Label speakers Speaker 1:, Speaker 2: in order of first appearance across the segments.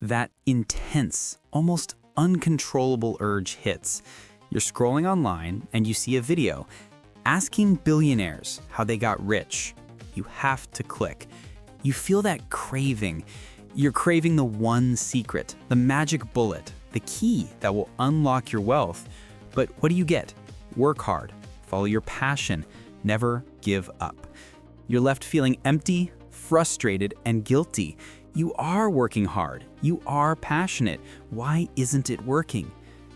Speaker 1: That intense, almost uncontrollable urge hits. You're scrolling online and you see a video asking billionaires how they got rich. You have to click. You feel that craving. You're craving the one secret, the magic bullet, the key that will unlock your wealth. But what do you get? Work hard, follow your passion, never give up. You're left feeling empty, frustrated, and guilty. You are working hard. You are passionate. Why isn't it working?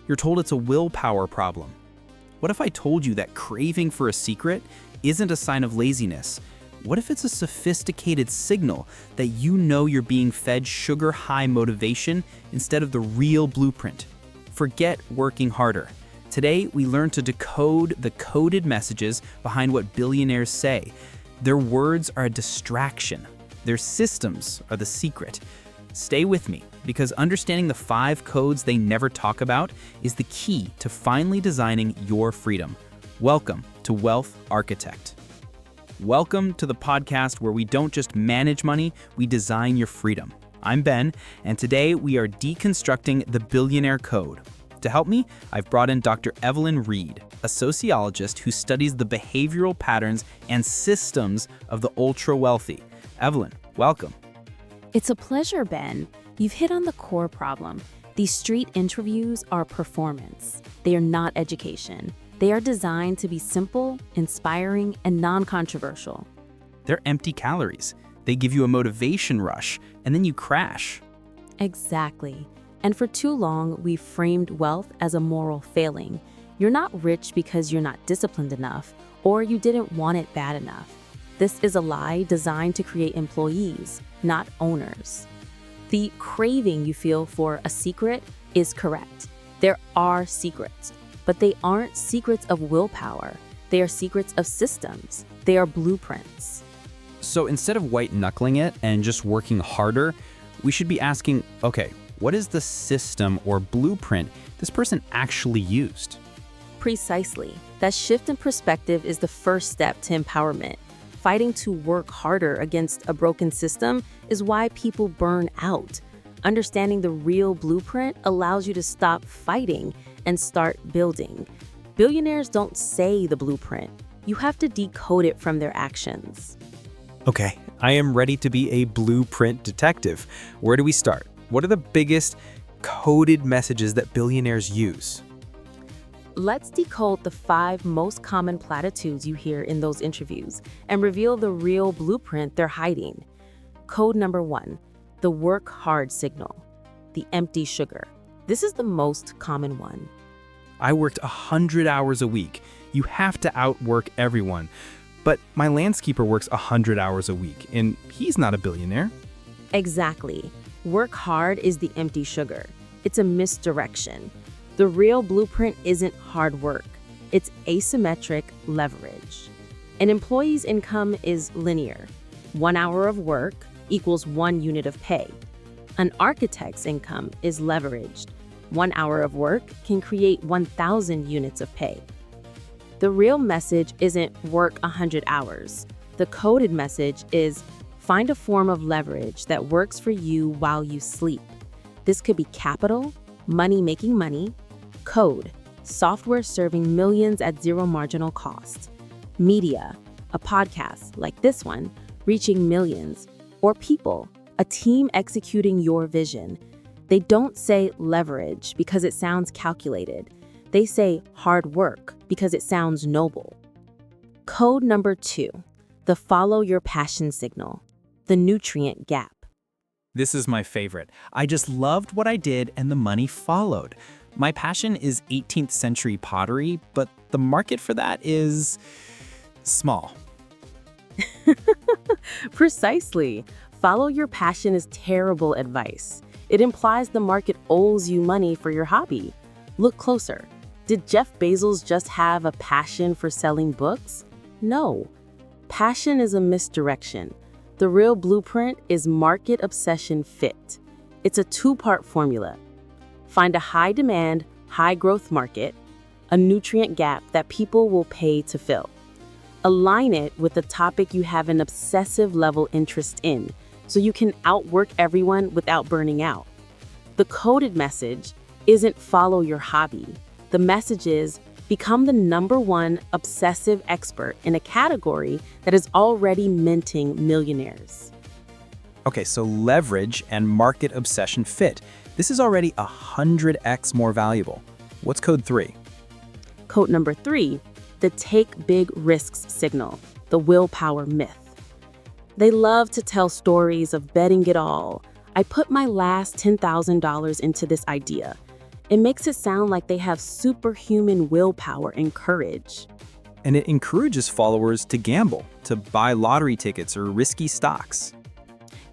Speaker 1: You're told it's a willpower problem. What if I told you that craving for a secret isn't a sign of laziness? What if it's a sophisticated signal that you know you're being fed sugar-high motivation instead of the real blueprint? Forget working harder. Today, we learn to decode the coded messages behind what billionaires say. Their words are a distraction. Their systems are the secret. Stay with me, because understanding the 5 codes they never talk about is the key to finally designing your freedom. Welcome to Wealth Architect. Welcome to the podcast where we don't just manage money, we design your freedom. I'm Ben, and today we are deconstructing the Billionaire Code. To help me, I've brought in Dr. Evelyn Reed, a sociologist who studies the behavioral patterns and systems of the ultra-wealthy. Evelyn, welcome.
Speaker 2: It's a pleasure, Ben. You've hit on the core problem. These street interviews are performance. They are not education. They are designed to be simple, inspiring, and non-controversial.
Speaker 1: They're empty calories. They give you a motivation rush, and then you crash.
Speaker 2: Exactly. And for too long, we've framed wealth as a moral failing. You're not rich because you're not disciplined enough, or you didn't want it bad enough. This is a lie designed to create employees, not owners. The craving you feel for a secret is correct. There are secrets, but they aren't secrets of willpower. They are secrets of systems. They are blueprints.
Speaker 1: So instead of white-knuckling it and just working harder, we should be asking, okay, what is the system or blueprint this person actually used?
Speaker 2: Precisely. That shift in perspective is the first step to empowerment. Fighting to work harder against a broken system is why people burn out. Understanding the real blueprint allows you to stop fighting and start building. Billionaires don't say the blueprint. You have to decode it from their actions.
Speaker 1: Okay, I am ready to be a blueprint detective. Where do we start? What are the biggest coded messages that billionaires use?
Speaker 2: Let's decode the 5 most common platitudes you hear in those interviews and reveal the real blueprint they're hiding. Code number 1, the work hard signal, the empty sugar. This is the most common one.
Speaker 1: I worked 100 hours a week. You have to outwork everyone. But my landscaper works 100 hours a week, and he's not a billionaire.
Speaker 2: Exactly. Work hard is the empty sugar. It's a misdirection. The real blueprint isn't hard work. It's asymmetric leverage. An employee's income is linear. 1 hour of work equals 1 unit of pay. An architect's income is leveraged. 1 hour of work can create 1,000 units of pay. The real message isn't work 100 hours. The coded message is find a form of leverage that works for you while you sleep. This could be capital, money making money, code, software serving millions at zero marginal cost, media, a podcast like this one, reaching millions, or people, a team executing your vision. They don't say leverage because it sounds calculated. They say hard work because it sounds noble. Code number 2, the follow your passion signal, the nutrient gap.
Speaker 1: This is my favorite. I just loved what I did and the money followed. My passion is 18th century pottery, but the market for that is small.
Speaker 2: Precisely. Follow your passion is terrible advice. It implies the market owes you money for your hobby. Look closer. Did Jeff Bezos just have a passion for selling books? No. Passion is a misdirection. The real blueprint is market obsession fit. It's a 2-part formula. Find a high demand, high growth market, a nutrient gap that people will pay to fill. Align it with a topic you have an obsessive level interest in, so you can outwork everyone without burning out. The coded message isn't follow your hobby. The message is become the #1 obsessive expert in a category that is already minting millionaires.
Speaker 1: Okay, so leverage and market obsession fit. This is already 100x more valuable. What's code 3?
Speaker 2: Code number 3, the take big risks signal, the willpower myth. They love to tell stories of betting it all. I put my last $10,000 into this idea. It makes it sound like they have superhuman willpower and courage.
Speaker 1: And it encourages followers to gamble, to buy lottery tickets or risky stocks.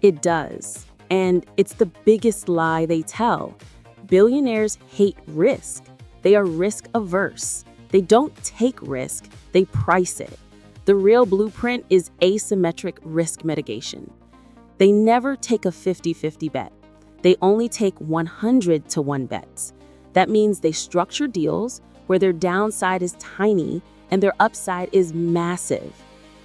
Speaker 2: It does. And it's the biggest lie they tell. Billionaires hate risk. They are risk averse. They don't take risk, they price it. The real blueprint is asymmetric risk mitigation. They never take a 50-50 bet. They only take 100-to-1 bets. That means they structure deals where their downside is tiny and their upside is massive.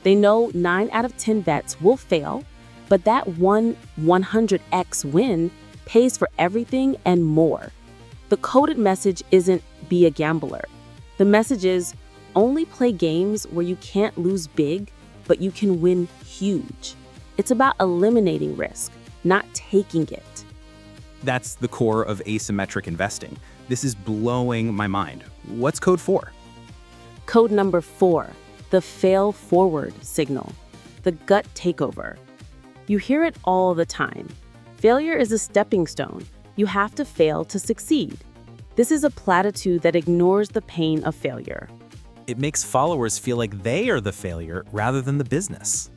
Speaker 2: They know 9 out of 10 bets will fail, but that 100x win pays for everything and more. The coded message isn't be a gambler. The message is only play games where you can't lose big, but you can win huge. It's about eliminating risk, not taking it.
Speaker 1: That's the core of asymmetric investing. This is blowing my mind. What's code 4?
Speaker 2: Code number 4, the fail forward signal, the gut takeover. You hear it all the time. Failure is a stepping stone. You have to fail to succeed. This is a platitude that ignores the pain of failure.
Speaker 1: It makes followers feel like they are the failure rather than the business.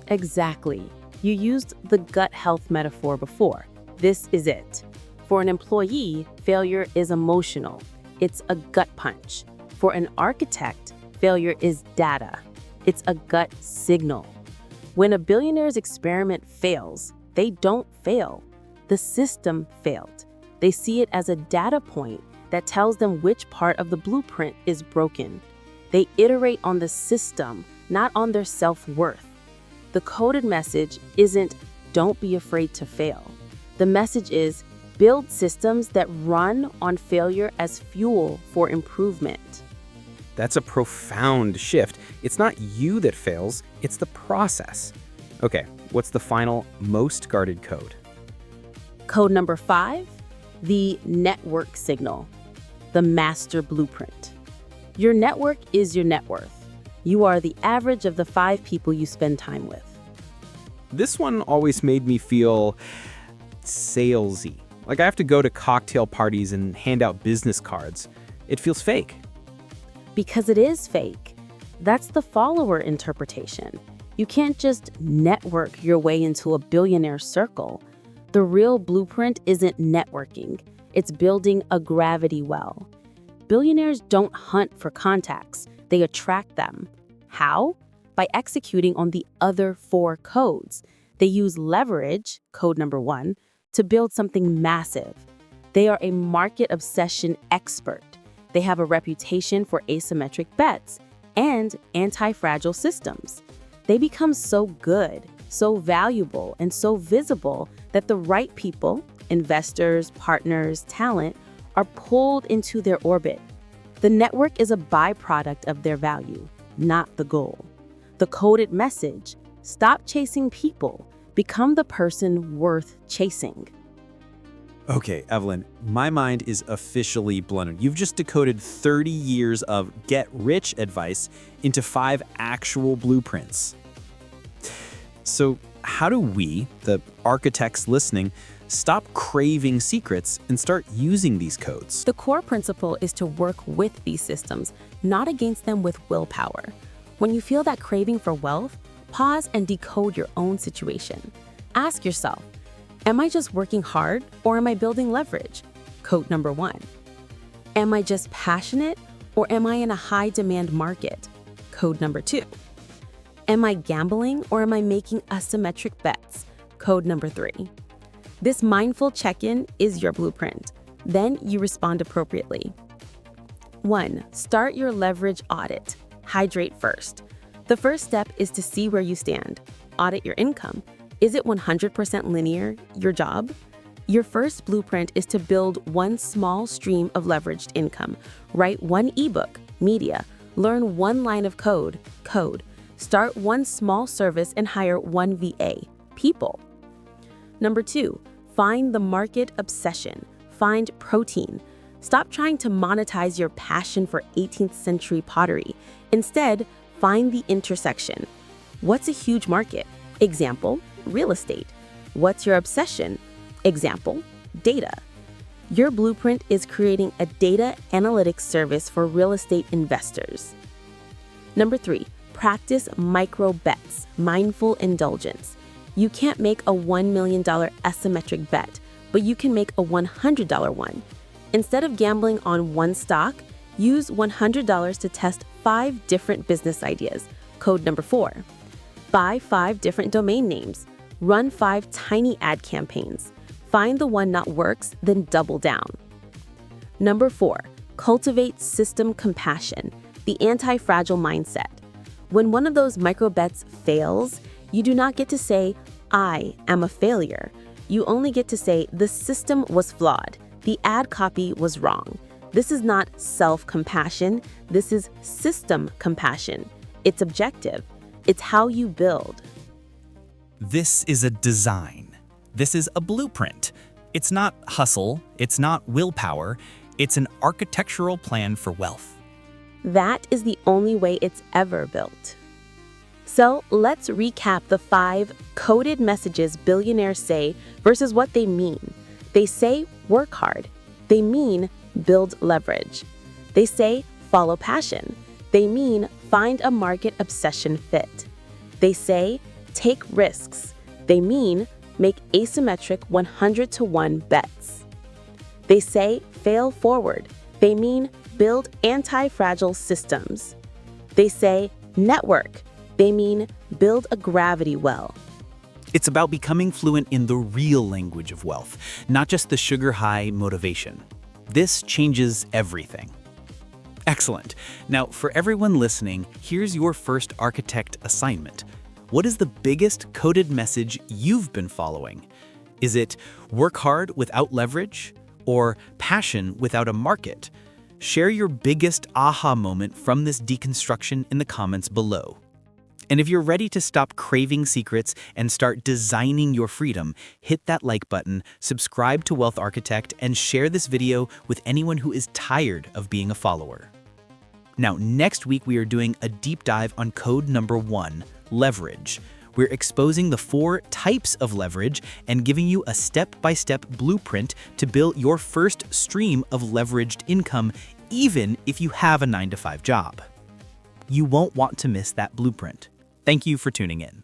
Speaker 2: Exactly. You used the gut health metaphor before. This is it. For an employee, failure is emotional. It's a gut punch. For an architect, failure is data. It's a gut signal. When a billionaire's experiment fails, they don't fail. The system failed. They see it as a data point that tells them which part of the blueprint is broken. They iterate on the system, not on their self-worth. The coded message isn't, don't be afraid to fail. The message is, build systems that run on failure as fuel for improvement.
Speaker 1: That's a profound shift. It's not you that fails, it's the process. Okay, what's the final, most guarded code?
Speaker 2: Code number 5, the network signal, the master blueprint. Your network is your net worth. You are the average of the 5 people you spend time with.
Speaker 1: This one always made me feel salesy. Like I have to go to cocktail parties and hand out business cards. It feels fake.
Speaker 2: Because it is fake. That's the follower interpretation. You can't just network your way into a billionaire circle. The real blueprint isn't networking. It's building a gravity well. Billionaires don't hunt for contacts. They attract them. How? By executing on the other 4 codes. They use leverage, code number 1, to build something massive. They are a market obsession expert. They have a reputation for asymmetric bets and anti-fragile systems. They become so good, so valuable, and so visible that the right people, investors, partners, talent, are pulled into their orbit. The network is a byproduct of their value, not the goal. The coded message, stop chasing people, become the person worth chasing.
Speaker 1: Okay, Evelyn, my mind is officially blown. You've just decoded 30 years of get-rich advice into 5 actual blueprints. So how do we, the architects listening, stop craving secrets and start using these codes?
Speaker 2: The core principle is to work with these systems, not against them with willpower. When you feel that craving for wealth, pause and decode your own situation. Ask yourself, am I just working hard or am I building leverage? Code number 1. Am I just passionate or am I in a high-demand market? Code number 2. Am I gambling or am I making asymmetric bets? Code number 3. This mindful check-in is your blueprint. Then you respond appropriately. 1. Start your leverage audit. Hydrate first. The first step is to see where you stand. Audit your income. Is it 100% linear, your job? Your first blueprint is to build one small stream of leveraged income. Write one ebook, media, learn one line of code, start one small service and hire one VA, people. Number 2, find the market obsession. Find protein. Stop trying to monetize your passion for 18th century pottery. Instead, find the intersection. What's a huge market? Example, real estate. What's your obsession? Example, data. Your blueprint is creating a data analytics service for real estate investors. Number 3, practice micro bets, mindful indulgence. You can't make a $1 million asymmetric bet, but you can make a $100 one. Instead of gambling on one stock, use $100 to test 5 different business ideas. Code number 4. Buy 5 different domain names. Run 5 tiny ad campaigns. Find the one that works, then double down. Number 4, cultivate system compassion, the anti-fragile mindset. When one of those micro bets fails, you do not get to say, I am a failure. You only get to say, the system was flawed. The ad copy was wrong. This is not self-compassion. This is system compassion. It's objective. It's how you build.
Speaker 1: This is a design. This is a blueprint. It's not hustle. It's not willpower. It's an architectural plan for wealth.
Speaker 2: That is the only way it's ever built. So let's recap the 5 coded messages billionaires say versus what they mean. They say work hard. They mean build leverage. They say follow passion. They mean find a market obsession fit. They say take risks. They mean make asymmetric 100-to-1 bets. They say fail forward. They mean build anti-fragile systems. They say network. They mean build a gravity well.
Speaker 1: It's about becoming fluent in the real language of wealth, not just the sugar-high motivation. This changes everything. Excellent. Now, for everyone listening, here's your first architect assignment. What is the biggest coded message you've been following? Is it work hard without leverage or passion without a market? Share your biggest aha moment from this deconstruction in the comments below. And if you're ready to stop craving secrets and start designing your freedom, hit that like button, subscribe to Wealth Architect, and share this video with anyone who is tired of being a follower. Now, next week we are doing a deep dive on code number 1, leverage. We're exposing the 4 types of leverage and giving you a step-by-step blueprint to build your first stream of leveraged income, even if you have a 9-to-5 job. You won't want to miss that blueprint. Thank you for tuning in.